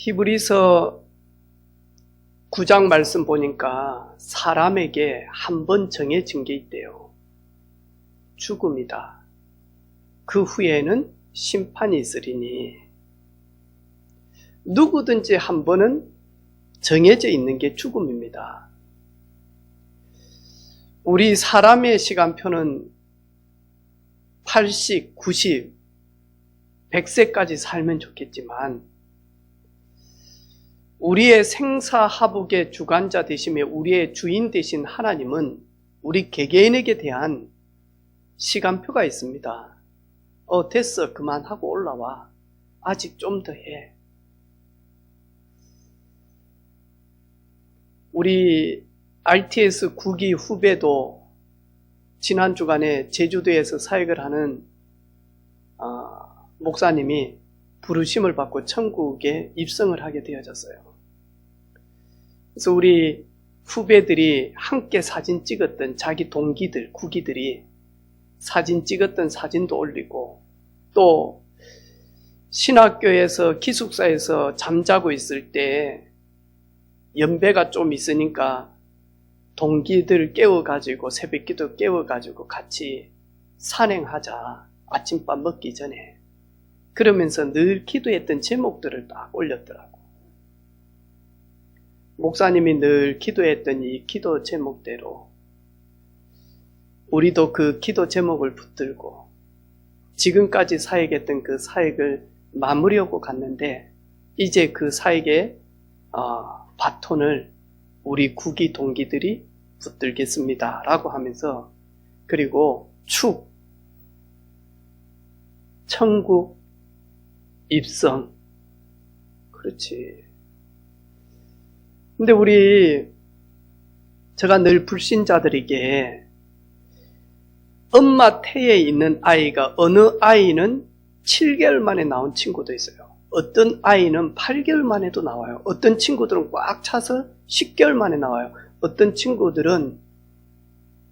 히브리서 9장 말씀 보니까 사람에게 한 번 정해진 게 있대요. 죽음이다. 그 후에는 심판이 있으리니 누구든지 한 번은 정해져 있는 게 죽음입니다. 우리 사람의 시간표는 80, 90, 100세까지 살면 좋겠지만 우리의 생사하복의 주관자 되시며 우리의 주인 되신 하나님은 우리 개개인에게 대한 시간표가 있습니다. 됐어, 그만하고 올라와. 아직 좀 더 해. 우리 RTS 9기 후배도 지난 주간에 제주도에서 사역을 하는 목사님이 부르심을 받고 천국에 입성을 하게 되어졌어요. 그래서 우리 후배들이 함께 사진 찍었던 자기 동기들, 구기들이 사진 찍었던 사진도 올리고 또 신학교에서 기숙사에서 잠자고 있을 때 연배가 좀 있으니까 동기들 깨워가지고 새벽기도 깨워가지고 같이 산행하자. 아침밥 먹기 전에. 그러면서 늘 기도했던 제목들을 딱 올렸더라고. 목사님이 늘 기도했던 이 기도 제목대로 우리도 그 기도 제목을 붙들고 지금까지 사역했던 그 사역을 마무리하고 갔는데 이제 그 사역의 바톤을 우리 구기 동기들이 붙들겠습니다 라고 하면서 그리고 천국, 입성. 그렇지. 근데 제가 늘 불신자들에게 엄마 태에 있는 아이가 어느 아이는 7개월 만에 나온 친구도 있어요. 어떤 아이는 8개월 만에도 나와요. 어떤 친구들은 꽉 차서 10개월 만에 나와요. 어떤 친구들은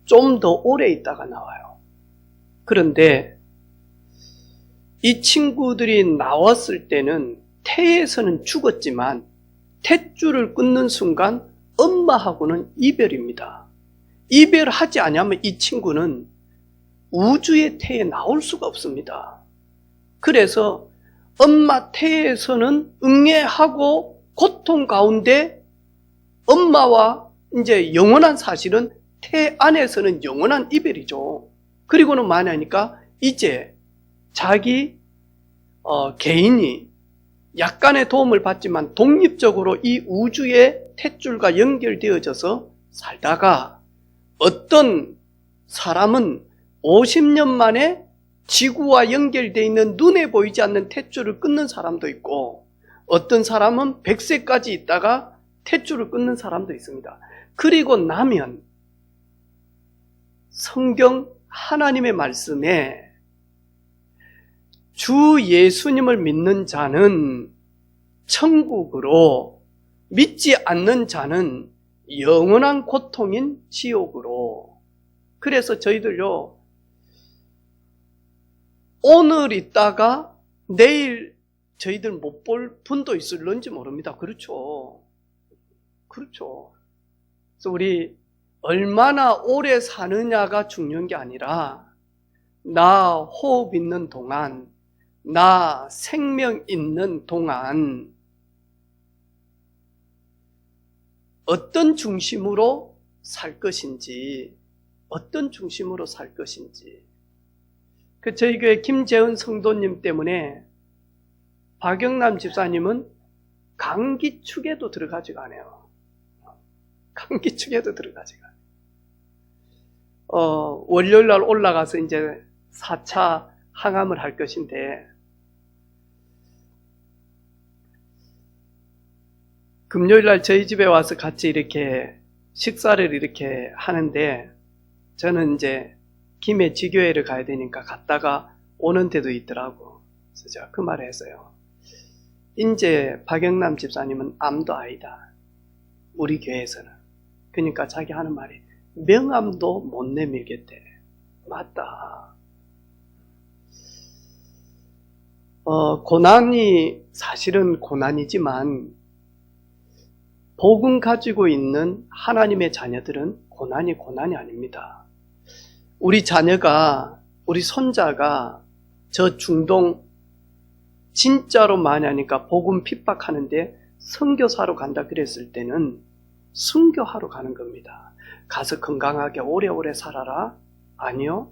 좀 더 오래 있다가 나와요. 그런데 이 친구들이 나왔을 때는 태에서는 죽었지만 탯줄을 끊는 순간 엄마하고는 이별입니다. 이별하지 않으면 이 친구는 우주의 태에 나올 수가 없습니다. 그래서 엄마 태에서는 응애하고 고통 가운데 엄마와 이제 영원한 사실은 태 안에서는 영원한 이별이죠. 그리고는 만약이니까 이제 자기 개인이 약간의 도움을 받지만 독립적으로 이 우주의 탯줄과 연결되어져서 살다가 어떤 사람은 50년 만에 지구와 연결되어 있는 눈에 보이지 않는 탯줄을 끊는 사람도 있고 어떤 사람은 100세까지 있다가 탯줄을 끊는 사람도 있습니다. 그리고 나면 성경 하나님의 말씀에 주 예수님을 믿는 자는 천국으로, 믿지 않는 자는 영원한 고통인 지옥으로. 그래서 저희들요, 오늘 있다가 내일 저희들 못 볼 분도 있을런지 모릅니다. 그렇죠. 그렇죠. 그래서 우리 얼마나 오래 사느냐가 중요한 게 아니라 나 호흡 있는 동안, 나 생명 있는 동안 어떤 중심으로 살 것인지, 어떤 중심으로 살 것인지. 저희 교회 김재은 성도님 때문에 박영남 집사님은 강기축에도 들어가지가 않아요. 강기축에도 들어가지가 않아요. 월요일날 올라가서 이제 4차 항암을 할 것인데 금요일날 저희 집에 와서 같이 이렇게 식사를 이렇게 하는데 저는 이제 김해 지교회를 가야 되니까 갔다가 오는 데도 있더라고. 그래서 제가 그 말을 했어요. 이제 박영남 집사님은 암도 아니다. 우리 교회에서는. 그러니까 자기 하는 말이 명암도 못 내밀겠대. 맞다. 고난이 사실은 고난이지만 복음 가지고 있는 하나님의 자녀들은 고난이 아닙니다. 우리 자녀가, 우리 손자가 저 중동 진짜로 많이 하니까 복음 핍박하는데 선교사로 간다 그랬을 때는 순교하러 가는 겁니다. 가서 건강하게 오래오래 살아라? 아니요.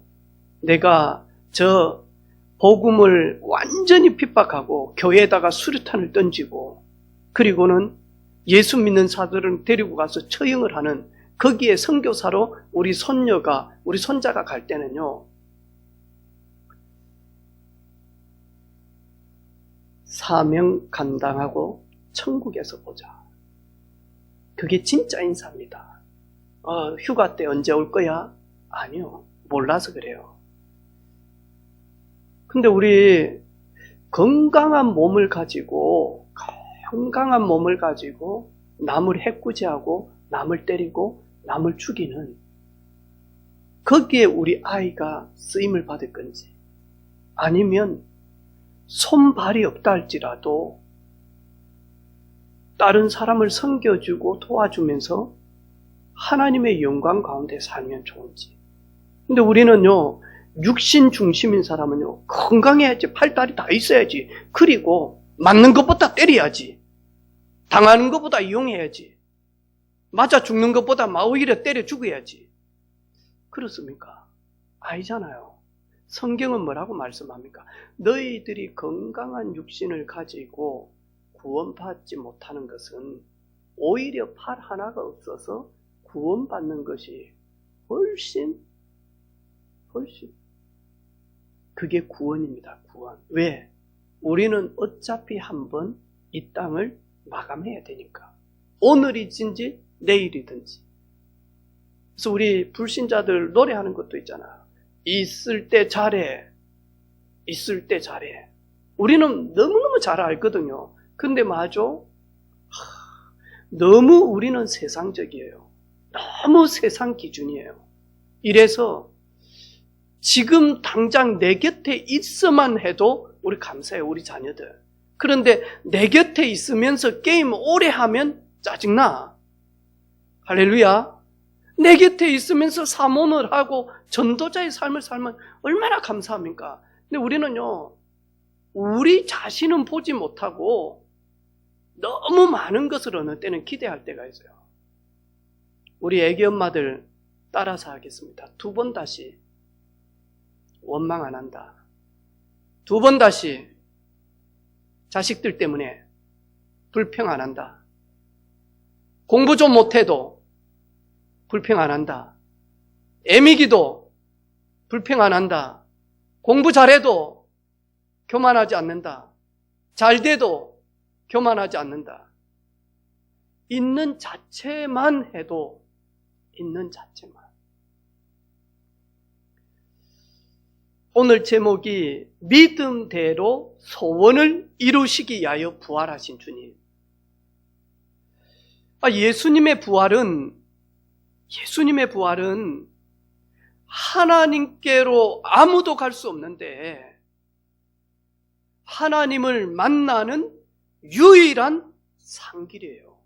내가 저 복음을 완전히 핍박하고 교회에다가 수류탄을 던지고 그리고는 예수 믿는 사들은 데리고 가서 처형을 하는 거기에 선교사로 우리 손자가 갈 때는요. 사명 감당하고 천국에서 보자. 그게 진짜 인사입니다. 휴가 때 언제 올 거야? 아니요. 몰라서 그래요. 근데 우리 건강한 몸을 가지고 남을 해코지하고 남을 때리고 남을 죽이는 거기에 우리 아이가 쓰임을 받을 건지 아니면 손발이 없다 할지라도 다른 사람을 섬겨주고 도와주면서 하나님의 영광 가운데 살면 좋은지. 근데 우리는요, 육신 중심인 사람은요, 건강해야지, 팔다리 다 있어야지, 그리고 맞는 것보다 때려야지, 당하는 것보다 이용해야지, 맞아 죽는 것보다 오히려 때려 죽어야지. 그렇습니까? 아니잖아요. 성경은 뭐라고 말씀합니까? 너희들이 건강한 육신을 가지고 구원받지 못하는 것은 오히려 팔 하나가 없어서 구원받는 것이 훨씬 그게 구원입니다. 구원. 왜? 우리는 어차피 한번 이 땅을 마감해야 되니까. 오늘이든지 내일이든지. 그래서 우리 불신자들 노래하는 것도 있잖아요. 있을 때 잘해. 있을 때 잘해. 우리는 너무너무 잘 알거든요. 근데 맞아? 너무 우리는 세상적이에요. 너무 세상 기준이에요. 이래서 지금 당장 내 곁에 있어만 해도 우리 감사해요. 우리 자녀들. 그런데 내 곁에 있으면서 게임 오래 하면 짜증나. 할렐루야. 내 곁에 있으면서 사모를 하고 전도자의 삶을 살면 얼마나 감사합니까? 근데 우리는요, 우리 자신은 보지 못하고 너무 많은 것을 어느 때는 기대할 때가 있어요. 우리 애기 엄마들 따라서 하겠습니다. 2번 다시 원망 안 한다. 2번 다시 자식들 때문에 불평 안 한다. 공부 좀 못해도 불평 안 한다. 애미기도 불평 안 한다. 공부 잘해도 교만하지 않는다. 잘 돼도 교만하지 않는다. 있는 자체만 해도 있는 자체만. 오늘 제목이 믿음대로 소원을 이루시기 위하여 부활하신 주님. 예수님의 부활은 하나님께로 아무도 갈 수 없는데 하나님을 만나는 유일한 상길이에요.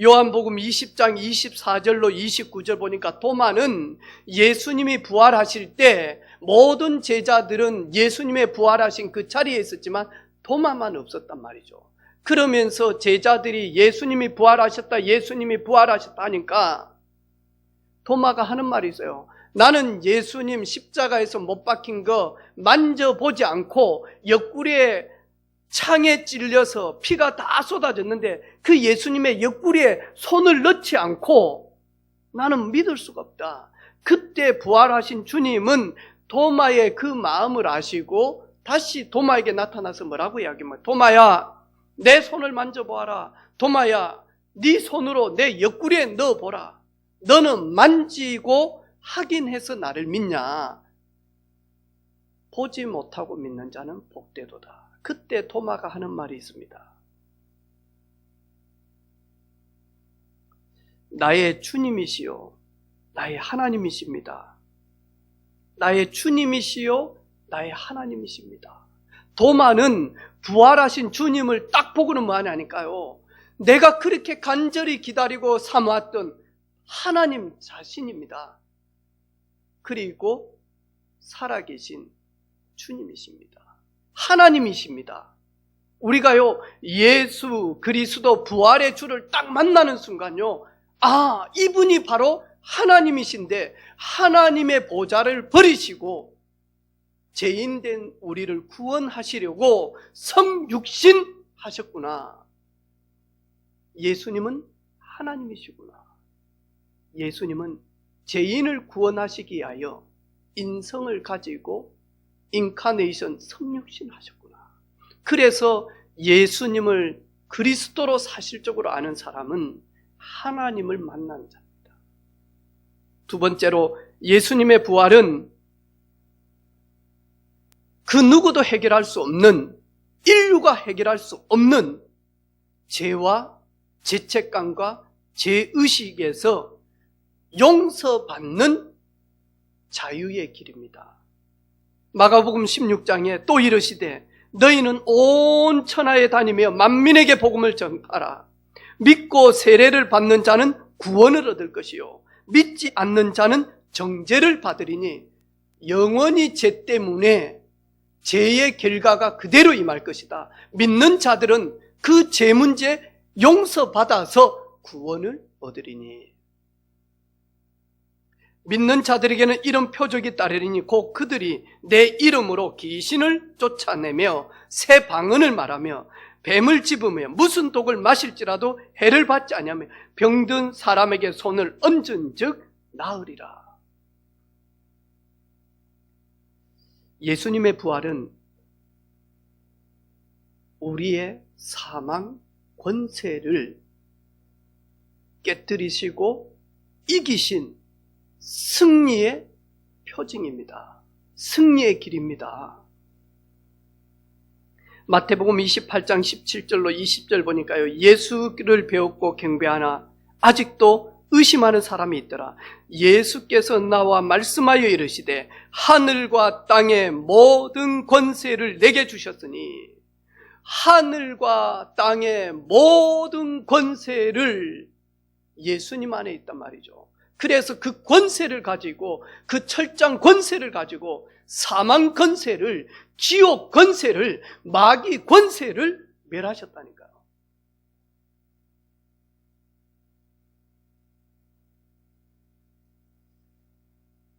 요한복음 20장 24절로 29절 보니까 도마는 예수님이 부활하실 때 모든 제자들은 예수님의 부활하신 그 자리에 있었지만 도마만 없었단 말이죠. 그러면서 제자들이 예수님이 부활하셨다 하니까 도마가 하는 말이 있어요. 나는 예수님 십자가에서 못 박힌 거 만져보지 않고 옆구리에 창에 찔려서 피가 다 쏟아졌는데 그 예수님의 옆구리에 손을 넣지 않고 나는 믿을 수가 없다. 그때 부활하신 주님은 도마의 그 마음을 아시고 다시 도마에게 나타나서 뭐라고 이야기합니까? 도마야, 내 손을 만져보아라. 도마야, 네 손으로 내 옆구리에 넣어보라. 너는 만지고 확인해서 나를 믿냐? 보지 못하고 믿는 자는 복되도다. 그때 도마가 하는 말이 있습니다. 나의 주님이시요 나의 하나님이십니다. 나의 주님이시요 나의 하나님이십니다. 도마는 부활하신 주님을 딱 보고는 뭐하냐니까요. 내가 그렇게 간절히 기다리고 삼았던 하나님 자신입니다. 그리고 살아계신 주님이십니다. 하나님이십니다. 우리가요, 예수 그리스도 부활의 주를 딱 만나는 순간요, 아, 이분이 바로 하나님이신데 하나님의 보좌를 버리시고 죄인된 우리를 구원하시려고 성육신 하셨구나. 예수님은 하나님이시구나. 예수님은 죄인을 구원하시기 위하여 인성을 가지고 인카네이션 성육신 하셨구나. 그래서 예수님을 그리스도로 사실적으로 아는 사람은 하나님을 만난 자입니다. 두 번째로, 예수님의 부활은 그 누구도 해결할 수 없는, 인류가 해결할 수 없는 죄와 죄책감과 죄의식에서 용서받는 자유의 길입니다. 마가복음 16장에 또 이르시되 너희는 온 천하에 다니며 만민에게 복음을 전하라. 믿고 세례를 받는 자는 구원을 얻을 것이요 믿지 않는 자는 정죄를 받으리니 영원히 죄 때문에 죄의 결과가 그대로 임할 것이다. 믿는 자들은 그 죄 문제 용서받아서 구원을 얻으리니. 믿는 자들에게는 이런 표적이 따르리니 곧 그들이 내 이름으로 귀신을 쫓아내며 새 방언을 말하며 뱀을 집으며 무슨 독을 마실지라도 해를 받지 아니하며 병든 사람에게 손을 얹은 즉 나으리라. 예수님의 부활은 우리의 사망 권세를 깨뜨리시고 이기신 승리의 표징입니다. 승리의 길입니다. 마태복음 28장 17절로 20절 보니까요, 예수를 배웠고 경배하나 아직도 의심하는 사람이 있더라. 예수께서 나와 말씀하여 이르시되 하늘과 땅의 모든 권세를 내게 주셨으니, 하늘과 땅의 모든 권세를 예수님 안에 있단 말이죠. 그래서 그 권세를 가지고, 그 철장 권세를 가지고 사망 권세를, 지옥 권세를, 마귀 권세를 멸하셨다니까요.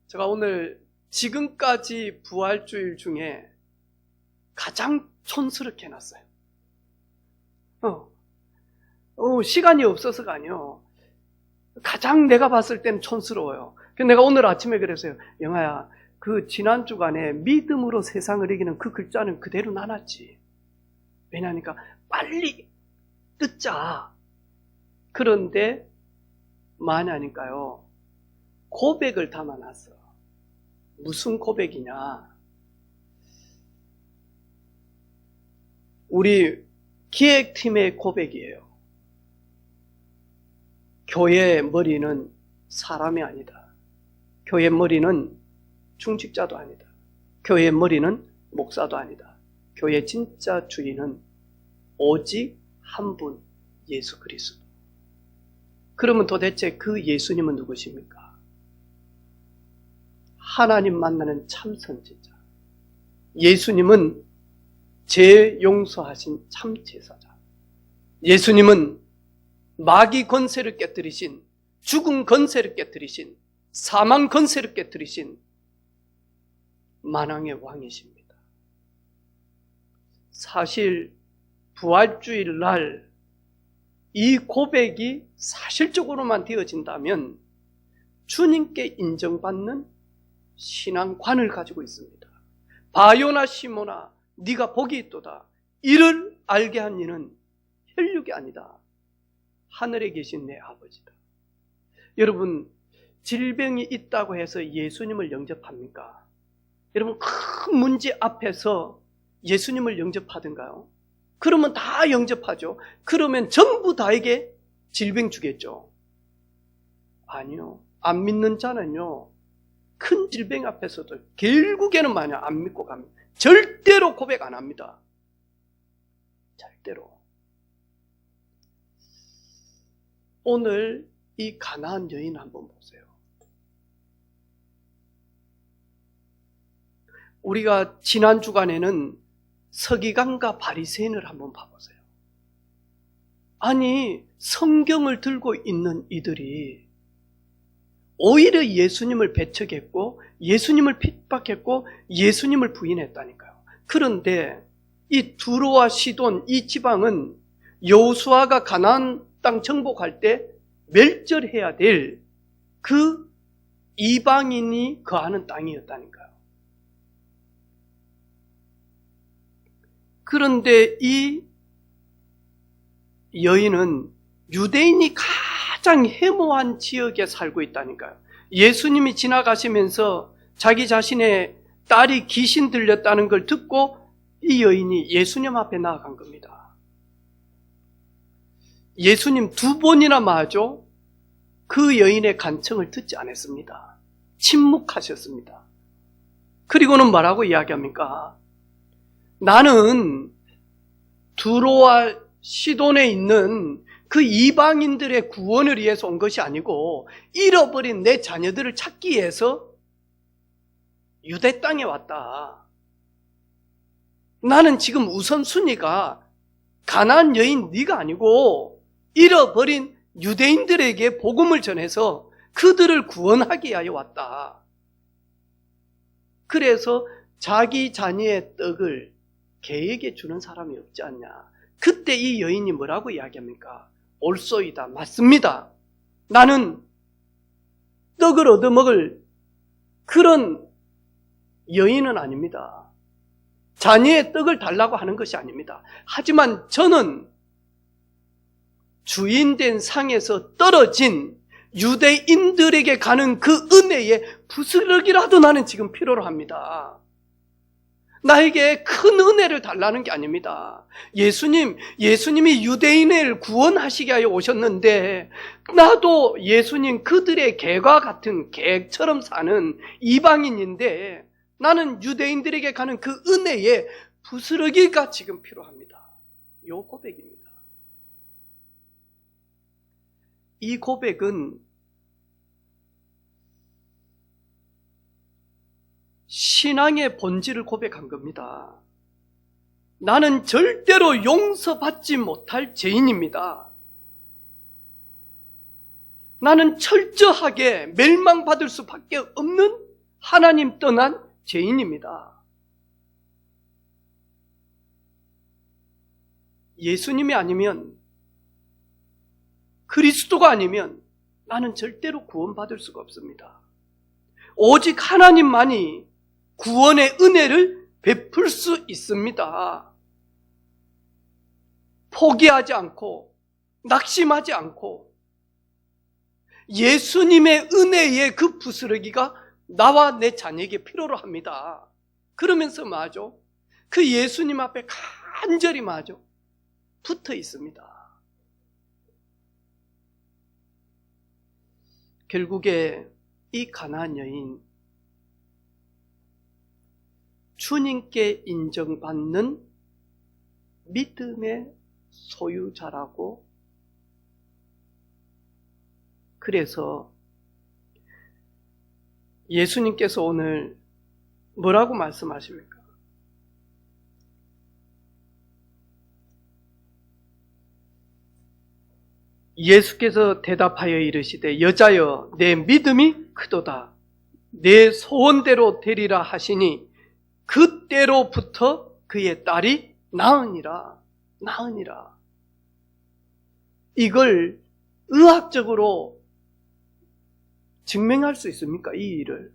제가 오늘 지금까지 부활주일 중에 가장 촌스럽게 해놨어요. 시간이 없어서가 아니요. 가장 내가 봤을 때는 촌스러워요. 그래서 내가 오늘 아침에 그랬어요. 영아야, 그 지난 주간에 믿음으로 세상을 이기는 그 글자는 그대로 놔놨지. 왜냐하니까 빨리 뜯자. 그런데 뭐하냐니까요, 고백을 담아놨어. 무슨 고백이냐? 우리 기획팀의 고백이에요. 교회의 머리는 사람이 아니다. 교회의 머리는 중직자도 아니다. 교회의 머리는 목사도 아니다. 교회의 진짜 주인은 오직 한 분, 예수 그리스도. 그러면 도대체 그 예수님은 누구십니까? 하나님 만나는 참 선지자. 예수님은 죄 용서하신 참 제사자. 예수님은 마귀 권세를 깨뜨리신, 죽음 권세를 깨뜨리신, 사망 권세를 깨뜨리신 만왕의 왕이십니다. 사실 부활주일 날 이 고백이 사실적으로만 되어진다면 주님께 인정받는 신앙관을 가지고 있습니다. 바요나 시모나 네가 복이 있도다. 이를 알게 한 이는 혈육이 아니다. 하늘에 계신 내 아버지다. 여러분, 질병이 있다고 해서 예수님을 영접합니까? 여러분, 큰 문제 앞에서 예수님을 영접하든가요? 그러면 다 영접하죠. 그러면 전부 다에게 질병 주겠죠? 아니요. 안 믿는 자는요, 큰 질병 앞에서도 결국에는 만약 안 믿고 갑니다. 절대로 고백 안 합니다. 절대로. 오늘 이 가나안 여인 한번 보세요. 우리가 지난 주간에는 서기관과 바리새인을 한번 봐보세요. 아니, 성경을 들고 있는 이들이 오히려 예수님을 배척했고 예수님을 핍박했고 예수님을 부인했다니까요. 그런데 이 두로와 시돈 이 지방은 여호수아가 가나안 땅 정복할 때 멸절해야 될 그 이방인이 거하는 땅이었다니까요. 그런데 이 여인은 유대인이 가장 해모한 지역에 살고 있다니까요. 예수님이 지나가시면서 자기 자신의 딸이 귀신 들렸다는 걸 듣고 이 여인이 예수님 앞에 나아간 겁니다. 예수님 2번이나 마저 그 여인의 간청을 듣지 않았습니다. 침묵하셨습니다. 그리고는 뭐라고 이야기합니까? 나는 두로와 시돈에 있는 그 이방인들의 구원을 위해서 온 것이 아니고 잃어버린 내 자녀들을 찾기 위해서 유대 땅에 왔다. 나는 지금 우선순위가 가나안 여인 네가 아니고 잃어버린 유대인들에게 복음을 전해서 그들을 구원하기 위하여 왔다. 그래서 자기 자녀의 떡을 개에게 주는 사람이 없지 않냐. 그때 이 여인이 뭐라고 이야기합니까? 옳소이다. 맞습니다. 나는 떡을 얻어먹을 그런 여인은 아닙니다. 자녀의 떡을 달라고 하는 것이 아닙니다. 하지만 저는 주인된 상에서 떨어진 유대인들에게 가는 그 은혜의 부스러기라도 나는 지금 필요로 합니다. 나에게 큰 은혜를 달라는 게 아닙니다. 예수님이 유대인을 구원하시게 하여 오셨는데 나도 예수님 그들의 개와 같은 개처럼 사는 이방인인데 나는 유대인들에게 가는 그 은혜의 부스러기가 지금 필요합니다. 이 고백입니다. 이 고백은 신앙의 본질을 고백한 겁니다. 나는 절대로 용서받지 못할 죄인입니다. 나는 철저하게 멸망받을 수밖에 없는 하나님 떠난 죄인입니다. 예수님이 아니면, 그리스도가 아니면 나는 절대로 구원받을 수가 없습니다. 오직 하나님만이 구원의 은혜를 베풀 수 있습니다. 포기하지 않고 낙심하지 않고 예수님의 은혜의 그 부스러기가 나와 내 자녀에게 필요로 합니다. 그러면서 마저 그 예수님 앞에 간절히 마저 붙어 있습니다. 결국에 이 가나안 여인, 주님께 인정받는 믿음의 소유자라고, 그래서 예수님께서 오늘 뭐라고 말씀하십니까? 예수께서 대답하여 이르시되 여자여 내 믿음이 크도다. 내 소원대로 되리라 하시니 그때로부터 그의 딸이 나으니라. 이걸 의학적으로 증명할 수 있습니까? 이 일을.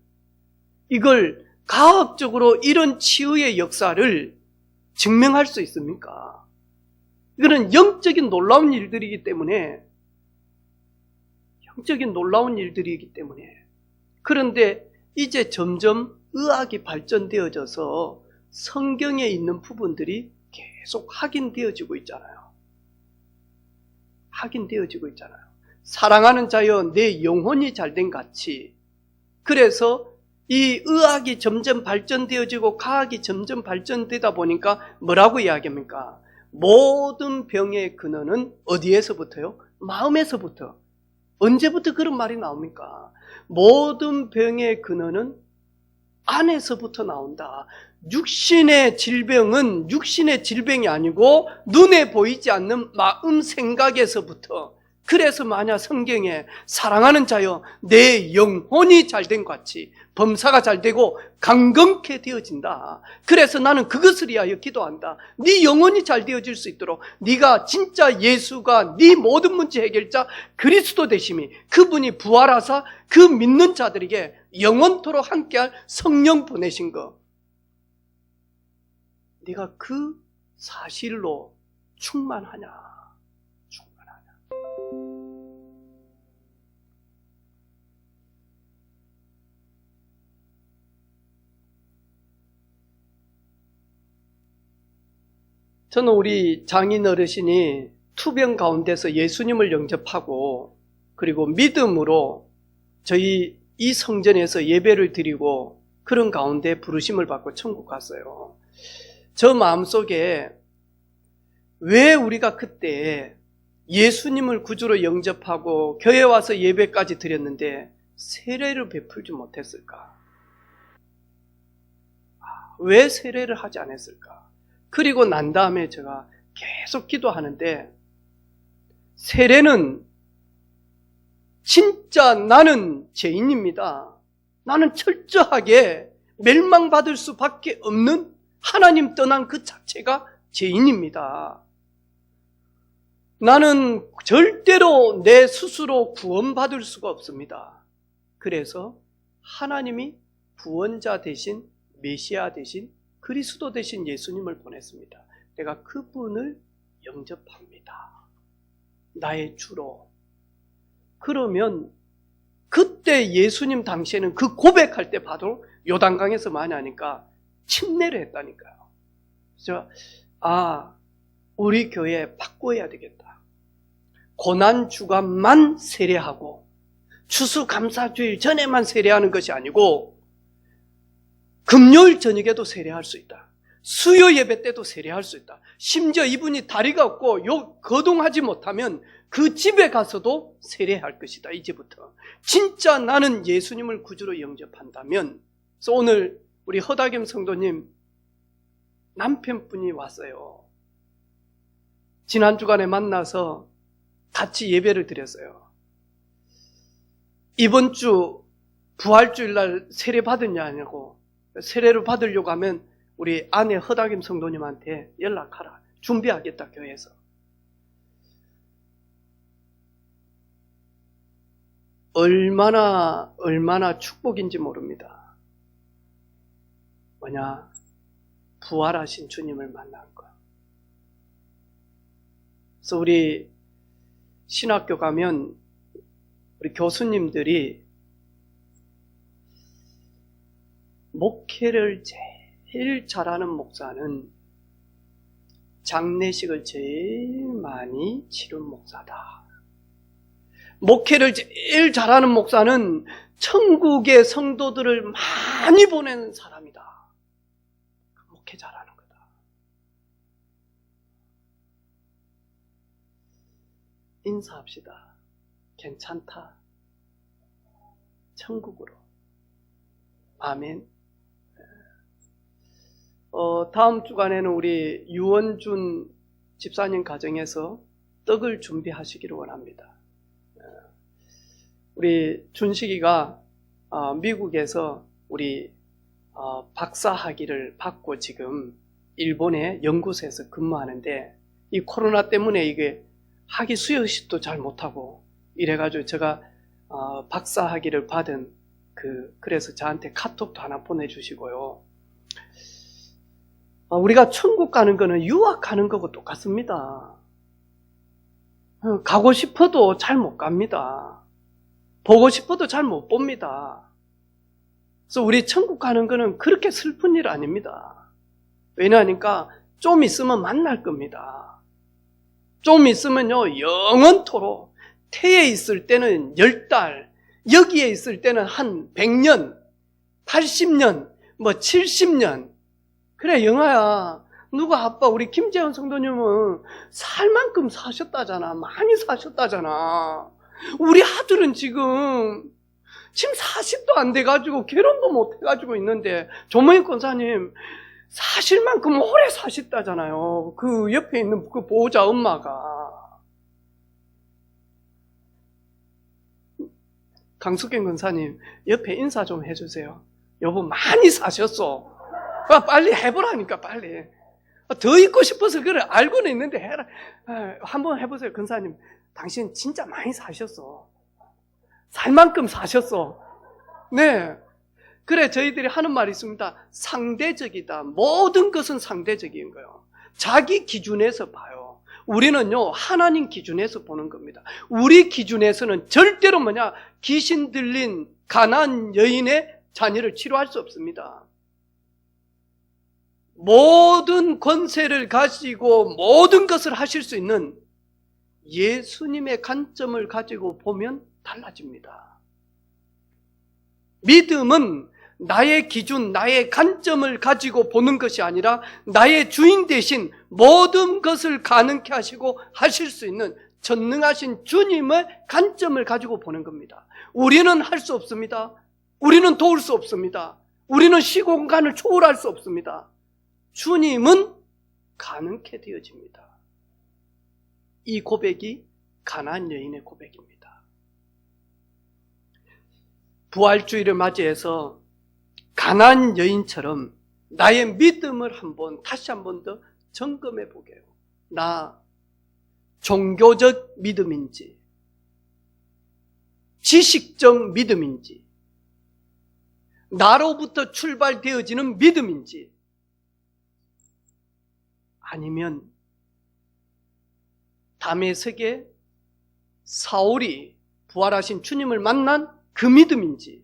이걸 과학적으로 이런 치유의 역사를 증명할 수 있습니까? 이거는 영적인 놀라운 일들이기 때문에 그런데 이제 점점 의학이 발전되어져서 성경에 있는 부분들이 계속 확인되어지고 있잖아요. 사랑하는 자여 내 영혼이 잘된 같이. 그래서 이 의학이 점점 발전되어지고 과학이 점점 발전되다 보니까 뭐라고 이야기합니까? 모든 병의 근원은 어디에서부터요? 마음에서부터. 언제부터 그런 말이 나옵니까? 모든 병의 근원은 안에서부터 나온다. 육신의 질병은 육신의 질병이 아니고 눈에 보이지 않는 마음 생각에서부터. 그래서 만약 성경에 사랑하는 자여 내 영혼이 잘된 같이 범사가 잘되고 강건케 되어진다. 그래서 나는 그것을 위하여 기도한다. 네 영혼이 잘 되어질 수 있도록 네가 진짜 예수가 네 모든 문제 해결자 그리스도 되심이 그분이 부활하사 그 믿는 자들에게 영원토록 함께할 성령 보내신 거, 네가 그 사실로 충만하냐? 저는 우리 장인 어르신이 투병 가운데서 예수님을 영접하고 그리고 믿음으로 저희 이 성전에서 예배를 드리고 그런 가운데 부르심을 받고 천국 갔어요. 저 마음속에 왜 우리가 그때 예수님을 구주로 영접하고 교회 와서 예배까지 드렸는데 세례를 베풀지 못했을까? 왜 세례를 하지 않았을까? 그리고 난 다음에 제가 계속 기도하는데 세례는 진짜 나는 죄인입니다. 나는 철저하게 멸망받을 수밖에 없는 하나님 떠난 그 자체가 죄인입니다. 나는 절대로 내 스스로 구원받을 수가 없습니다. 그래서 하나님이 구원자 대신 메시아 대신 그리스도 대신 예수님을 보냈습니다. 내가 그분을 영접합니다. 나의 주로. 그러면 그때 예수님 당시에는 그 고백할 때 봐도 요단강에서 많이 하니까 침례를 했다니까요. 그래서 우리 교회 바꿔야 되겠다. 고난주간만 세례하고 추수감사주일 전에만 세례하는 것이 아니고 금요일 저녁에도 세례할 수 있다. 수요 예배 때도 세례할 수 있다. 심지어 이분이 다리가 없고 거동하지 못하면 그 집에 가서도 세례할 것이다. 이제부터 진짜 나는 예수님을 구주로 영접한다면. 그래서 오늘 우리 허다겸 성도님 남편분이 왔어요. 지난 주간에 만나서 같이 예배를 드렸어요. 이번 주 부활주일날 세례 받았냐고. 세례를 받으려고 하면 우리 아내 허다김 성도님한테 연락하라. 준비하겠다, 교회에서. 얼마나 축복인지 모릅니다. 뭐냐? 부활하신 주님을 만난 거. 그래서 우리 신학교 가면 우리 교수님들이 목회를 제일 잘하는 목사는 장례식을 제일 많이 치른 목사다. 목회를 제일 잘하는 목사는 천국의 성도들을 많이 보내는 사람이다. 목회 잘하는 거다. 인사합시다. 괜찮다. 천국으로. 아멘. 다음 주간에는 우리 유원준 집사님 가정에서 떡을 준비하시기를 원합니다. 우리 준식이가 미국에서 우리 박사학위를 받고 지금 일본의 연구소에서 근무하는데 이 코로나 때문에 이게 학위 수여식도 잘 못하고 이래가지고 제가 박사학위를 받은 그래서 저한테 카톡도 하나 보내주시고요. 우리가 천국 가는 거는 유학 가는 거고 똑같습니다. 가고 싶어도 잘 못 갑니다. 보고 싶어도 잘 못 봅니다. 그래서 우리 천국 가는 거는 그렇게 슬픈 일 아닙니다. 왜냐하니까 좀 있으면 만날 겁니다. 좀 있으면요 영원토록 태에 있을 때는 10달, 여기에 있을 때는 한 100년, 80년, 70년. 그래 영아야, 누가 아빠 우리 김재현 성도님은 살 만큼 사셨다잖아. 많이 사셨다잖아. 우리 아들은 지금 40도 안 돼가지고 결혼도 못 해가지고 있는데 조모임 권사님 사실 만큼 오래 사셨다잖아요. 그 옆에 있는 그 보호자 엄마가. 강숙경 권사님 옆에 인사 좀 해주세요. 여보 많이 사셨어. 빨리 해보라니까 빨리. 더 있고 싶어서 그래. 알고는 있는데 해라. 한번 해보세요. 권사님 당신 진짜 많이 사셨어. 살 만큼 사셨어. 네. 그래 저희들이 하는 말이 있습니다. 상대적이다. 모든 것은 상대적인 거예요. 자기 기준에서 봐요. 우리는요 하나님 기준에서 보는 겁니다. 우리 기준에서는 절대로 귀신 들린 가난한 여인의 자녀를 치료할 수 없습니다. 모든 권세를 가지고 모든 것을 하실 수 있는 예수님의 관점을 가지고 보면 달라집니다. 믿음은 나의 기준, 나의 관점을 가지고 보는 것이 아니라 나의 주인 대신 모든 것을 가능케 하시고 하실 수 있는 전능하신 주님의 관점을 가지고 보는 겁니다. 우리는 할 수 없습니다. 우리는 도울 수 없습니다. 우리는 시공간을 초월할 수 없습니다. 주님은 가능케 되어집니다. 이 고백이 가나안 여인의 고백입니다. 부활주의를 맞이해서 가나안 여인처럼 나의 믿음을 다시 한 번 더 점검해 보게요. 나 종교적 믿음인지 지식적 믿음인지 나로부터 출발되어지는 믿음인지 아니면 다메섹의 사울이 부활하신 주님을 만난 그 믿음인지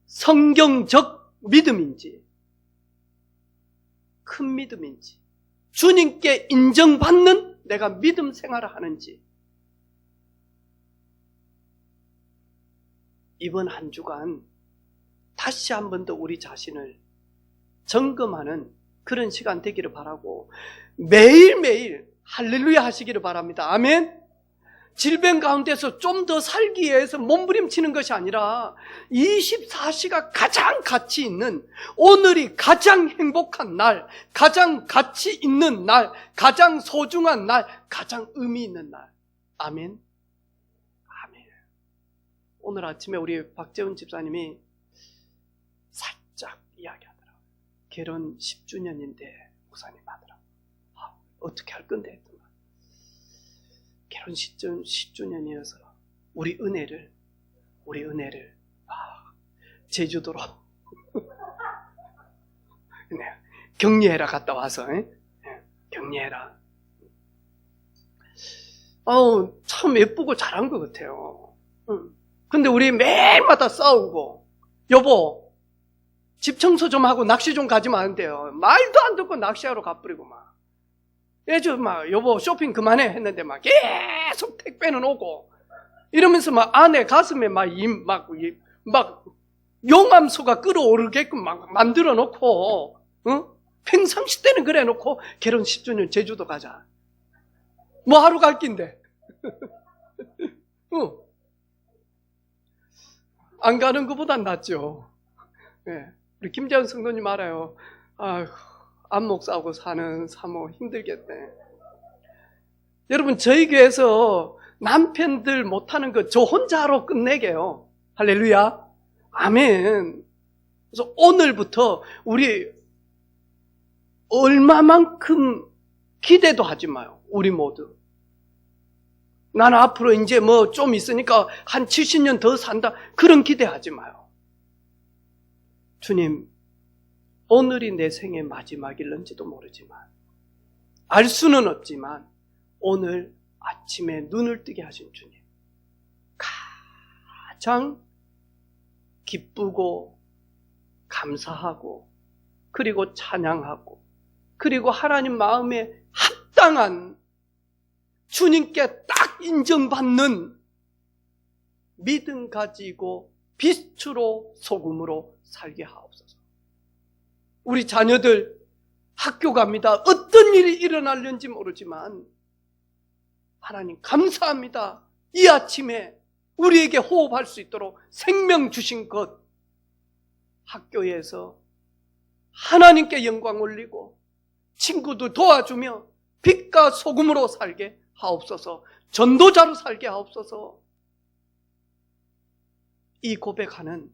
성경적 믿음인지 큰 믿음인지 주님께 인정받는 내가 믿음 생활을 하는지 이번 한 주간 다시 한 번 더 우리 자신을 점검하는 그런 시간 되기를 바라고 매일매일 할렐루야 하시기를 바랍니다. 아멘. 질병 가운데서 좀 더 살기 위해서 몸부림치는 것이 아니라 24시가 가장 가치 있는 오늘이 가장 행복한 날, 가장 가치 있는 날, 가장 소중한 날, 가장 의미 있는 날. 아멘. 아멘. 오늘 아침에 우리 박재훈 집사님이 살짝 이야기하더라고요. 결혼 10주년인데 목사님 하더라고요. 어떻게 할 건데? 결혼 10주년이어서 우리 은혜를 제주도로 격리해라 갔다 와서 격리해라. 참 예쁘고 잘한 것 같아요. 근데 우리 매일마다 싸우고 여보 집 청소 좀 하고 낚시 좀 가지 마는데요. 말도 안 듣고 낚시하러 가버리고 막. 여보 쇼핑 그만해 했는데 막 계속 택배는 오고 이러면서 막 아내 가슴에 막 용암수가 끓어오르게끔 막 만들어 놓고 평상시 때는 그래 놓고 결혼 10주년 제주도 가자. 뭐 하루 갈 낀데. 안 가는 것보단 낫죠. 네. 우리 김재현 성도님 알아요. 안목 싸우고 사는 사모 힘들겠네. 여러분 저희 교회에서 남편들 못하는 거 저 혼자 하러 끝내게요. 할렐루야. 아멘. 그래서 오늘부터 우리 얼마만큼 기대도 하지 마요. 우리 모두. 나는 앞으로 이제 뭐 좀 있으니까 한 70년 더 산다. 그런 기대하지 마요. 주님, 오늘이 내 생의 마지막일런지도 모르지만 알 수는 없지만 오늘 아침에 눈을 뜨게 하신 주님 가장 기쁘고 감사하고 그리고 찬양하고 그리고 하나님 마음에 합당한 주님께 딱 인정받는 믿음 가지고 빛으로 소금으로 살게 하옵소서. 우리 자녀들 학교 갑니다. 어떤 일이 일어날는지 모르지만 하나님 감사합니다. 이 아침에 우리에게 호흡할 수 있도록 생명 주신 것, 학교에서 하나님께 영광 올리고 친구도 도와주며 빛과 소금으로 살게 하옵소서. 전도자로 살게 하옵소서. 이 고백하는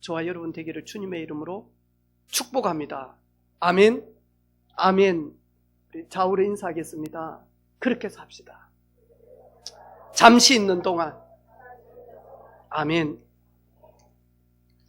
저와 여러분 되기를 주님의 이름으로 축복합니다. 아멘. 아멘. 좌우로 인사하겠습니다. 그렇게 삽시다. 잠시 있는 동안. 아멘.